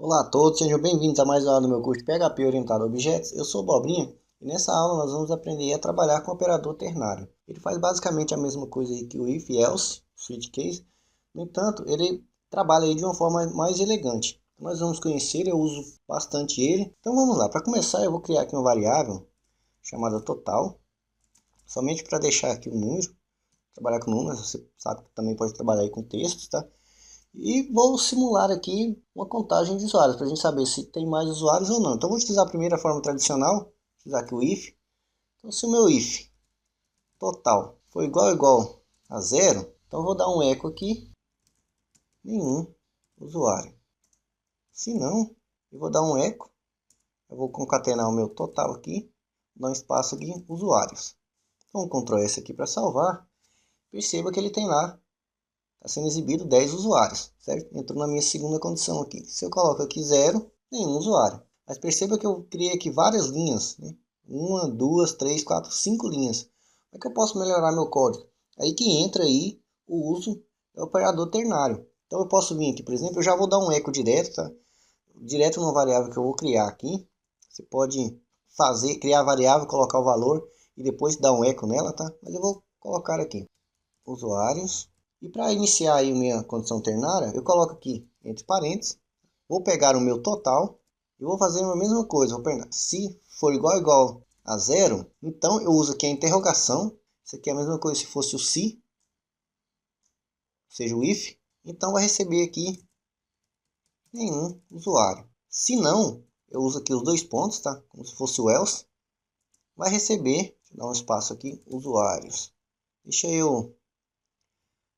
Olá a todos, sejam bem-vindos a mais uma aula do meu curso de PHP orientado a objetos. Eu sou o Bobrinha e nessa aula nós vamos aprender a trabalhar com o operador ternário. Ele faz basicamente a mesma coisa que o if, else, switch case. No entanto, ele trabalha aí de uma forma mais elegante. Nós vamos conhecer, eu uso bastante ele. Então vamos lá, para começar eu vou criar aqui uma variável chamada total, somente para deixar aqui o número. Trabalhar com números, você sabe que também pode trabalhar aí com textos, tá? E vou simular aqui uma contagem de usuários, para a gente saber se tem mais usuários ou não. Então vou utilizar a primeira forma tradicional, vou utilizar aqui o if. Então se o meu if total for igual a zero, então eu vou dar um eco aqui, nenhum usuário. Se não, eu vou dar um eco, eu vou concatenar o meu total aqui, dar um espaço aqui, usuários. Então Ctrl S aqui para salvar, perceba que ele tem lá, está sendo exibido 10 usuários, certo? Entrou na minha segunda condição aqui. Se eu coloco aqui 0, nenhum usuário. Mas perceba que eu criei aqui várias linhas, né? 1, 2, 3, 4, 5 linhas. Como é que eu posso melhorar meu código? Aí que entra aí o uso do operador ternário. Então eu posso vir aqui, por exemplo, eu já vou dar um eco direto, tá? Direto numa variável que eu vou criar aqui. Você pode criar a variável, colocar o valor e depois dar um eco nela, tá? Mas eu vou colocar aqui usuários. E para iniciar aí a minha condição ternária, eu coloco aqui entre parênteses, vou pegar o meu total e vou fazer a mesma coisa. Vou perguntar, se for igual a zero, então eu uso aqui a interrogação. Isso aqui é a mesma coisa se fosse o se, ou seja, o if. Então vai receber aqui nenhum usuário. Se não, eu uso aqui os dois pontos, tá? Como se fosse o else. Vai receber, deixa eu dar um espaço aqui, usuários. Deixa eu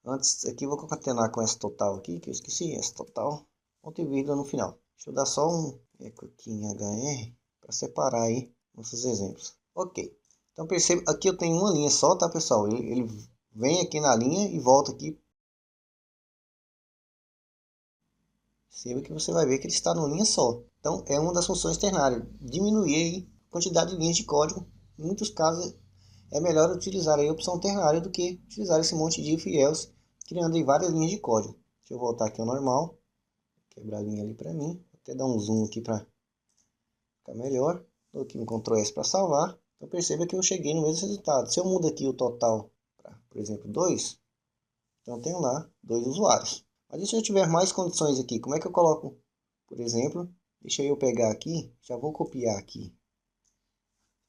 Antes aqui vou concatenar com essa total aqui, que eu esqueci, essa total, ponto e vírgula no final. Deixa eu dar só um eco aqui em HR, para separar aí nossos exemplos. Ok, então perceba, aqui eu tenho uma linha só, tá pessoal? Ele vem aqui na linha e volta aqui. Perceba que você vai ver que ele está numa linha só. Então é uma das funções ternárias, diminuir aí a quantidade de linhas de código. Em muitos casos é melhor utilizar aí a opção ternária do que utilizar esse monte de if e else, criando aí várias linhas de código. Deixa eu voltar aqui ao normal, quebrar a linha ali para mim, vou até dar um zoom aqui para ficar melhor. Dou aqui um Ctrl S para salvar. Então perceba que eu cheguei no mesmo resultado. Se eu mudo aqui o total para, por exemplo, 2, então eu tenho lá 2 usuários. Mas e se eu tiver mais condições aqui, como é que eu coloco? Por exemplo, deixa eu pegar aqui, já vou copiar aqui.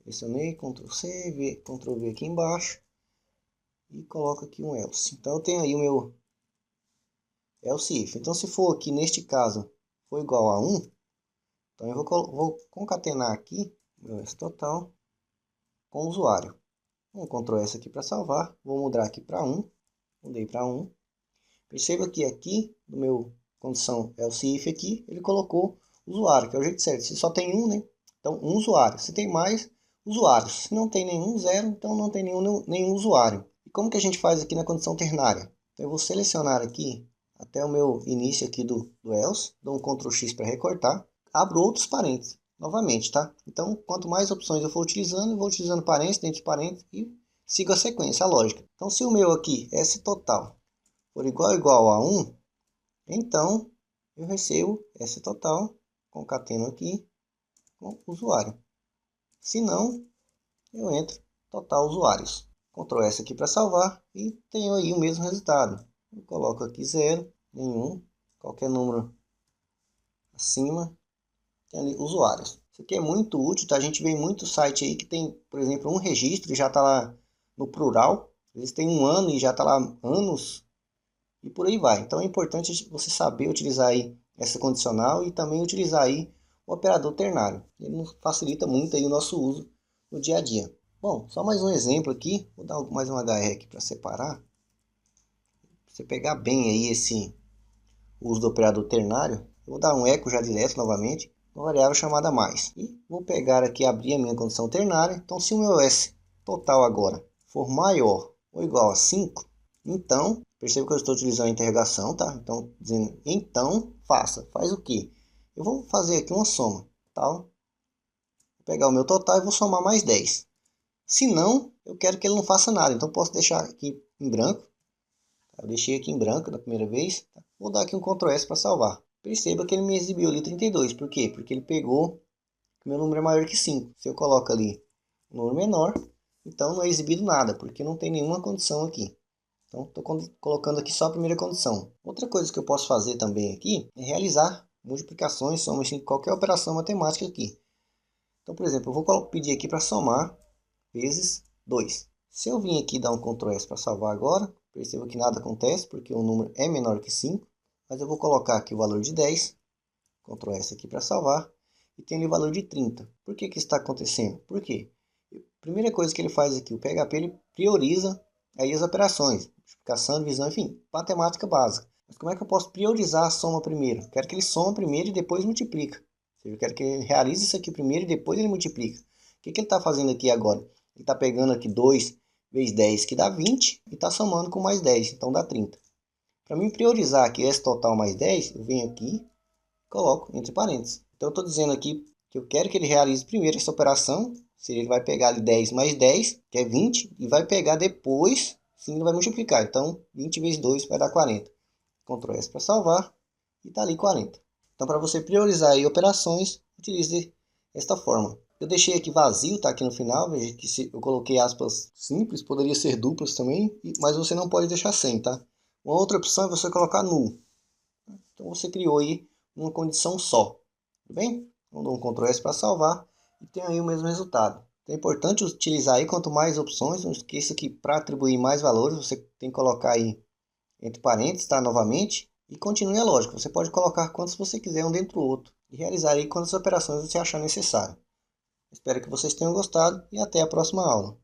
Selecionei, Ctrl C, Ctrl V aqui embaixo. E coloco aqui um else. Então eu tenho aí o meu else if. Então se for aqui neste caso for igual a 1, então eu vou concatenar aqui meu else total com o usuário. Vou Ctrl S aqui para salvar. Vou mudar aqui para 1. Mudei para 1. Perceba que aqui no meu condição else if aqui, ele colocou usuário, que é o jeito certo. Se só tem um, né? Então um usuário. Se tem mais usuários. Se não tem nenhum, zero, então não tem nenhum usuário. E como que a gente faz aqui na condição ternária? Então eu vou selecionar aqui até o meu início aqui do else, dou um Ctrl X para recortar, abro outros parênteses, novamente, tá? Então, quanto mais opções eu for utilizando, eu vou utilizando parênteses, dentro de parênteses e sigo a sequência, a lógica. Então, se o meu aqui, S total, for igual a 1, então eu recebo S total, concateno aqui com usuário. Se não, eu entro total usuários. Ctrl S aqui para salvar e tenho aí o mesmo resultado. Eu coloco aqui 0, nenhum, qualquer número acima, tem ali usuários. Isso aqui é muito útil, tá? A gente vê em muito site aí que tem, por exemplo, um registro e já está lá no plural. Às vezes tem um ano e já está lá anos e por aí vai. Então é importante você saber utilizar aí essa condicional e também utilizar aí o operador ternário. Ele nos facilita muito aí o nosso uso no dia a dia. Bom, só mais um exemplo aqui. Vou dar mais um HR aqui para separar. Pra você pegar bem aí esse uso do operador ternário. Eu vou dar um eco já direto novamente. Uma variável chamada mais. E vou pegar aqui, abrir a minha condição ternária. Então se o meu S total agora for maior ou igual a 5, então, perceba que eu estou utilizando a interrogação, tá? Então, dizendo, então, faça. Faz o quê? Eu vou fazer aqui uma soma, tal. Vou pegar o meu total e vou somar mais 10. Se não, eu quero que ele não faça nada. Então, posso deixar aqui em branco. Eu deixei aqui em branco da primeira vez. Vou dar aqui um Ctrl S para salvar. Perceba que ele me exibiu ali 32. Por quê? Porque ele pegou que meu número é maior que 5. Se eu coloco ali um número menor, então não é exibido nada, porque não tem nenhuma condição aqui. Então, estou colocando aqui só a primeira condição. Outra coisa que eu posso fazer também aqui é realizar multiplicações, somas, qualquer operação matemática aqui. Então, por exemplo, eu vou pedir aqui para somar vezes 2. Se eu vim aqui dar um Ctrl S para salvar agora, perceba que nada acontece, porque o número é menor que 5. Mas eu vou colocar aqui o valor de 10, Ctrl S aqui para salvar, e tem ali o valor de 30. Por que isso está acontecendo? Por quê? Primeira coisa que ele faz aqui, o PHP ele prioriza aí as operações, multiplicação, divisão, enfim, matemática básica. Mas como é que eu posso priorizar a soma primeiro? Quero que ele soma primeiro e depois multiplica. Ou seja, eu quero que ele realize isso aqui primeiro e depois ele multiplica. O que ele está fazendo aqui agora? Ele está pegando aqui 2 vezes 10, que dá 20, e está somando com mais 10, então dá 30. Para mim priorizar aqui esse total mais 10, eu venho aqui e coloco entre parênteses. Então eu estou dizendo aqui que eu quero que ele realize primeiro essa operação. Se ele vai pegar ali 10 mais 10, que é 20, e vai pegar depois, sim, ele vai multiplicar. Então, 20 vezes 2 vai dar 40. Ctrl S para salvar e está ali 40. Então, para você priorizar aí operações, utilize desta forma. Eu deixei aqui vazio, tá aqui no final, veja que se eu coloquei aspas simples, poderia ser duplas também, mas você não pode deixar sem, tá? Uma outra opção é você colocar null. Então, você criou aí uma condição só, tudo bem? Então, dou um Ctrl S para salvar e tem aí o mesmo resultado. Então, é importante utilizar aí quanto mais opções, não esqueça que para atribuir mais valores, você tem que colocar aí entre parênteses, tá? Novamente, e continue a lógica. Você pode colocar quantos você quiser um dentro do outro e realizar aí quantas operações você achar necessário. Espero que vocês tenham gostado e até a próxima aula.